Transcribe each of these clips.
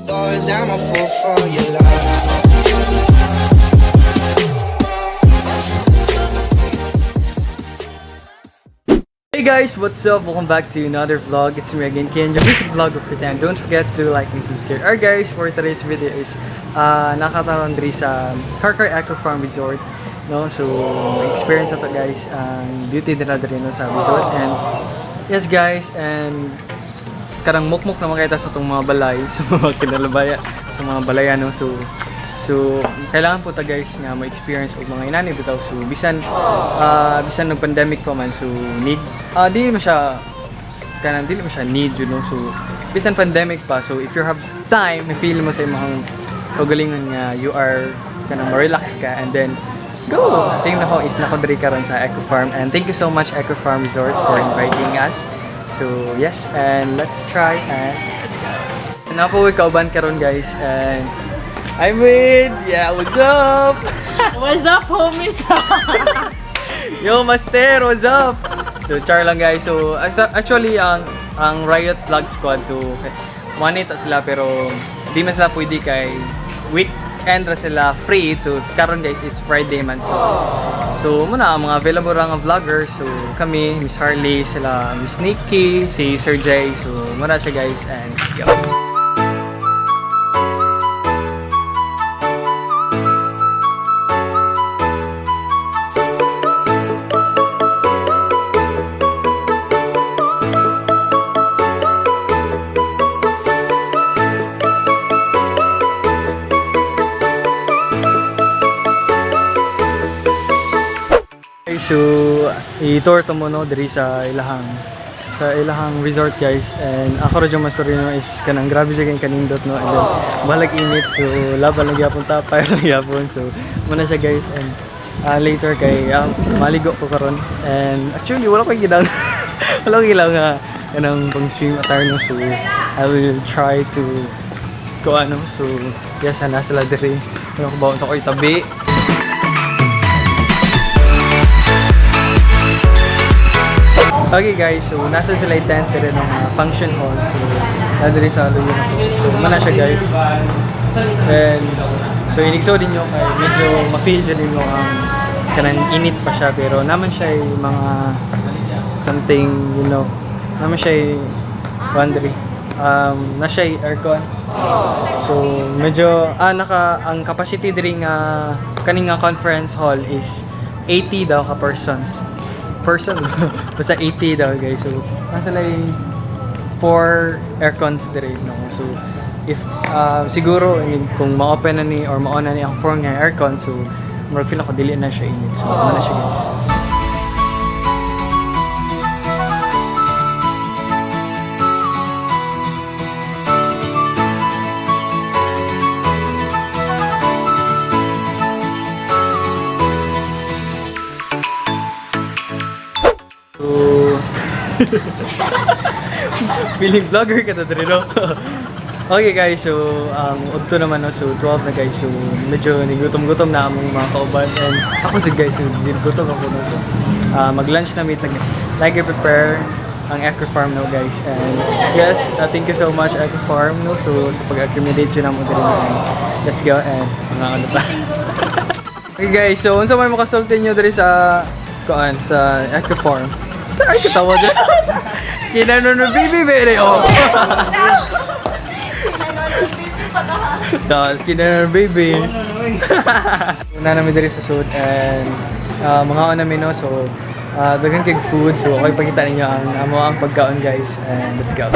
Stories, I'm a fool for your love. Hey guys, what's up? Welcome back to another vlog. It's me again, Kian, your basic vlog of KIAN. Don't forget to like and subscribe. Alright guys, for today's video is nakataron diri sa Carcar Eco Farm Resort. No? So, experience na to guys. Ang beauty nila diri no, sa resort. And yes guys, and karang mukmuk na makita sa itong mga balay, sa mga kinalabaya, sa mga balayan. No? So, kailangan po ta guys nga ma-experience og mga inani bitaw. So, bisan ng pandemic pa man, so need dili mo siya need, you know. So, bisan pandemic pa, so if you have time, feel mo sa imong kagalingon nga you are kanang ma-relax ka, and then go. Same na ko is nako diri karon sa Eco Farm, and thank you so much Eco Farm Resort for inviting us. So, yes, and let's try and let's go. Napo kauban karon guys, and I'm with, yeah, what's up? What's up, homies? Yo, Master, what's up? So, char lang guys. So, actually, ang Riot Vlog Squad, so, manita sila, pero di man sila pwede kay weekend ra sila free to, karon guys, is Friday man. So muna, ang mga available ra nga vloggers, so, kami, Miss Harley, sila, Miss Nikki, si Sir Jay, so, muna siya guys, and let's go. So, i-tour to mo no diri sa ilahang resort guys, and ako radyo mastorino is kanang grabe siya kayong kanindot no, and then balag init, so laban lang yapon tapay lang yapon, so muna siya guys, and later kay maligo ko karon, and actually wala ko gilang wala ko gilang kanang pang swim attire no, so I will try to go ano, so yes, nasa sila diri ko bawon sa ko'y tabi. Okay guys, so nasa sila yung tent rin ng function hall, so nadiri sa luyo na po. So muna siya guys, and so inikso din nyo kay medyo ma-feel dyan din yung kanang init pa siya, pero naman siya yung mga something, you know, naman siya yung wondering, na siya yung aircon. So medyo ang capacity din nga kaning nga conference hall is 80 daw ka person basta 80 daw guys. So nasa lang 4 aircons dire no. So if siguro I mean, kung ma-open na ni or ma-on na ni ang 4 nga aircon, so more feel ako dili na siya init, so ano na siya guys. Feeling vlogger ka na rin, no? Okay guys, so udto naman no, so 12 na guys, so medyo nigutom-gutom na among mga kauban, and ako si guys, nigutom ako no, so mag-lunch na meet like prepare ang Eco Farm no guys, and yes, thank you so much Eco Farm no, so sa pag-accumulate yun naman din natin. Let's go, and mga ano pa. Okay guys, so unsa may makasulti nyo diri sa sa Eco Farm? Ay, katawa din. Skinano no baby, bere, oh. Skinano no baby. Una namin diri sa suit, and mga namin no, so dagang kig food, so okay pakita ninyo ang pagkaon guys, and let's go.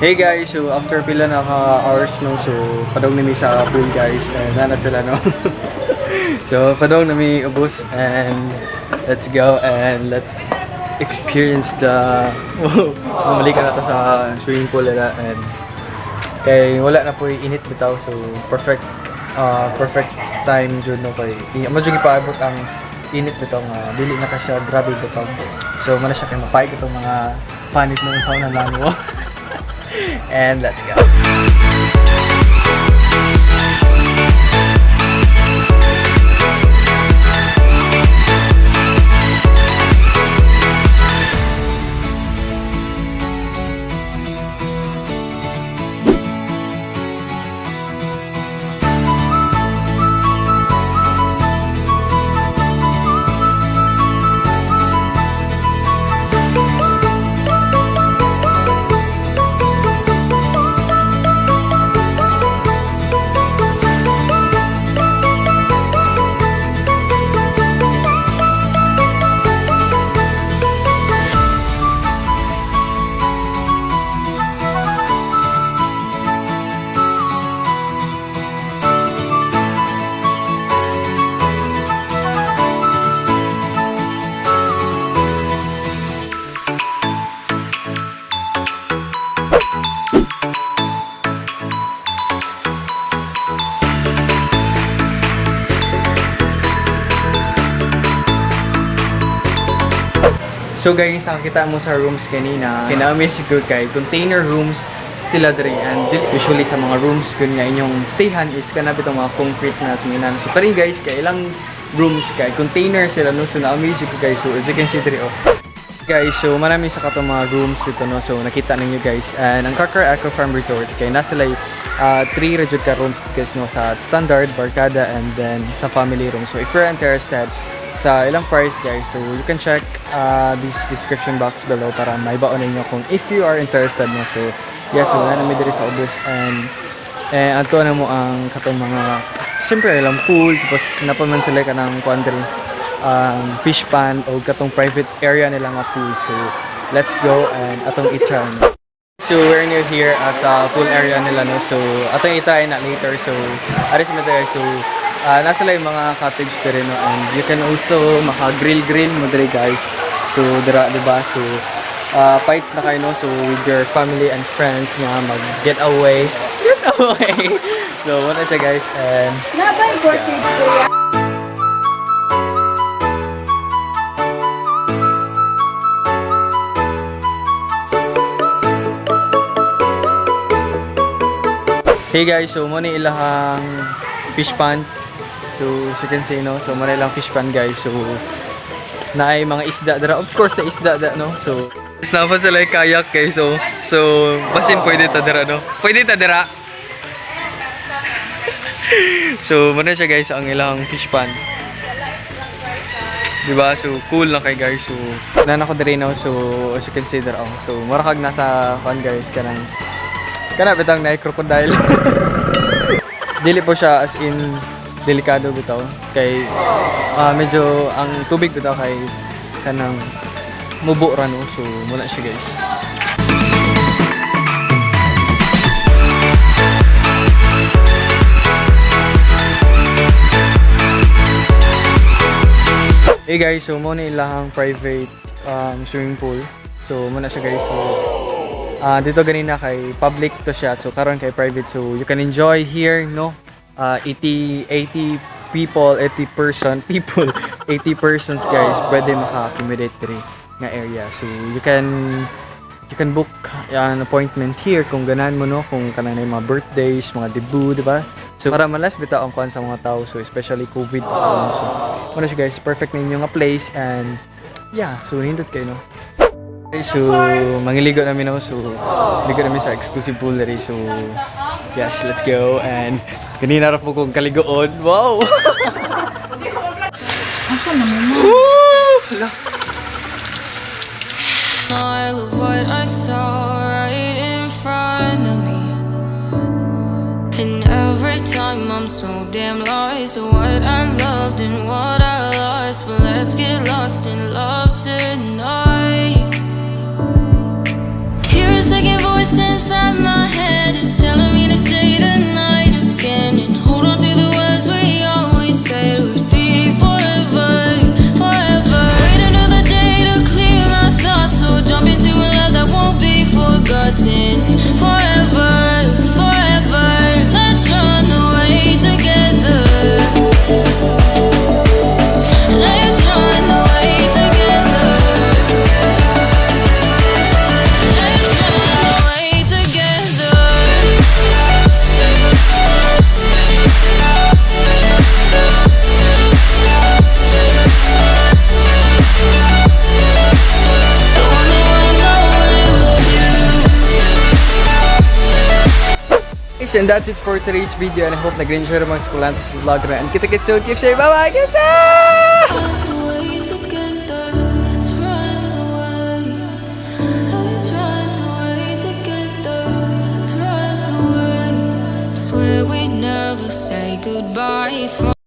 Hey guys, so after pila na hours no, so padong nami sa pool guys, and nana sila no. So padong nami ubos, and let's go and let's experience the bumalik na to sa swimming pool nila, and kay wala na po init bitaw, so perfect perfect time jud no kay amo jud gipaabot ang init bitaw nga dili na ka siya grabe bitaw. So man siya kay mapay itong mga panit mo sa una lang mo. And let's go. So guys, ang kita mo sa rooms kanina, kinamiss ko kay container rooms sila diri, and usually sa mga rooms kun nga inyong stayhan is kanap itong mga concrete na suminan. So tari guys, kay ilang rooms kay container sila no, so na-amaze ko guys. So as you can see diri guys, so marami sa katong mga rooms dito no, so nakita ninyo guys. And ang Carcar Eco Farm Resorts kay nasa like 3 rejud ka rooms guys no, sa standard, barkada, and then sa family room. So if you're interested sa ilang price guys, so you can check this description box below para may baon ninyo kung if you are interested no. So yes, so na namin diri sa ubos, and ato na mo ang katong mga siyempre ilang pool, tapos napaman sila ka ng quandary fish pond o katong private area nila nga pool. So let's go and atong i-try no. So we're near here at sa pool area nila no, so atong i-try na later. So aris mo tayo, so nasa lang yung mga cottage dito no, and you can also maka-grill mo dito guys. So dira diba, so fights na kayo no, so with your family and friends nga mag-get away. So muna siya guys, and hey guys, so muna ilahang fish pond. So as you can see no, so muna ilang fish pond guys. So na ay mga isda dira, of course na isda da no. So naman sila yung kayak guys. So basin pwede ta dira no, pwede ta dira. So muna siya guys ang ilang fish pond, diba? So cool lang kay guys. So nana ko diri no, so as you can see dira so murakag nasa fun guys kanang bitang na crocodile. Dili po siya as in delikado bitaw kay medyo ang tubig bitaw kay kanang mubo ra no. So muna siya guys. Hey guys, so muna ilahang private swimming pool. So muna siya guys. So dito ganina kay public to siya, so karon kay private, so you can enjoy here no. 80 people, 80 persons guys pwede maka-accommodate diri nga area. So you can book an appointment here kung ganahan mo no, kung kanang mga birthdays, mga debut, diba? So para malas bitaw ang kuan sa mga tao, so especially COVID. So muna siya guys, perfect na inyong place, and yeah, so hindot kayo no. Okay, so mangiligo namin no, so ligo namin sa exclusive pool diri. So yes, let's go. And kanina ra po kong kaligoon. Wow. Asa na mo? All of what I saw right in front of me, and every time I'm so damn lost to what I loved and what I lost. But let's get lost in love tonight. Hear a second voice inside my head, it's telling me to stay the night again and hold on to the words we always said would be forever, forever. Wait another day to clear my thoughts, so jump into a love that won't be forgotten. Forever, forever, let's run away together. and that's it for today's video. And I hope nag-enjoy naman sa Colabs vlog na. And kita-kits soon. Keep safe. Bye-bye! Kita! Swear we never say goodbye.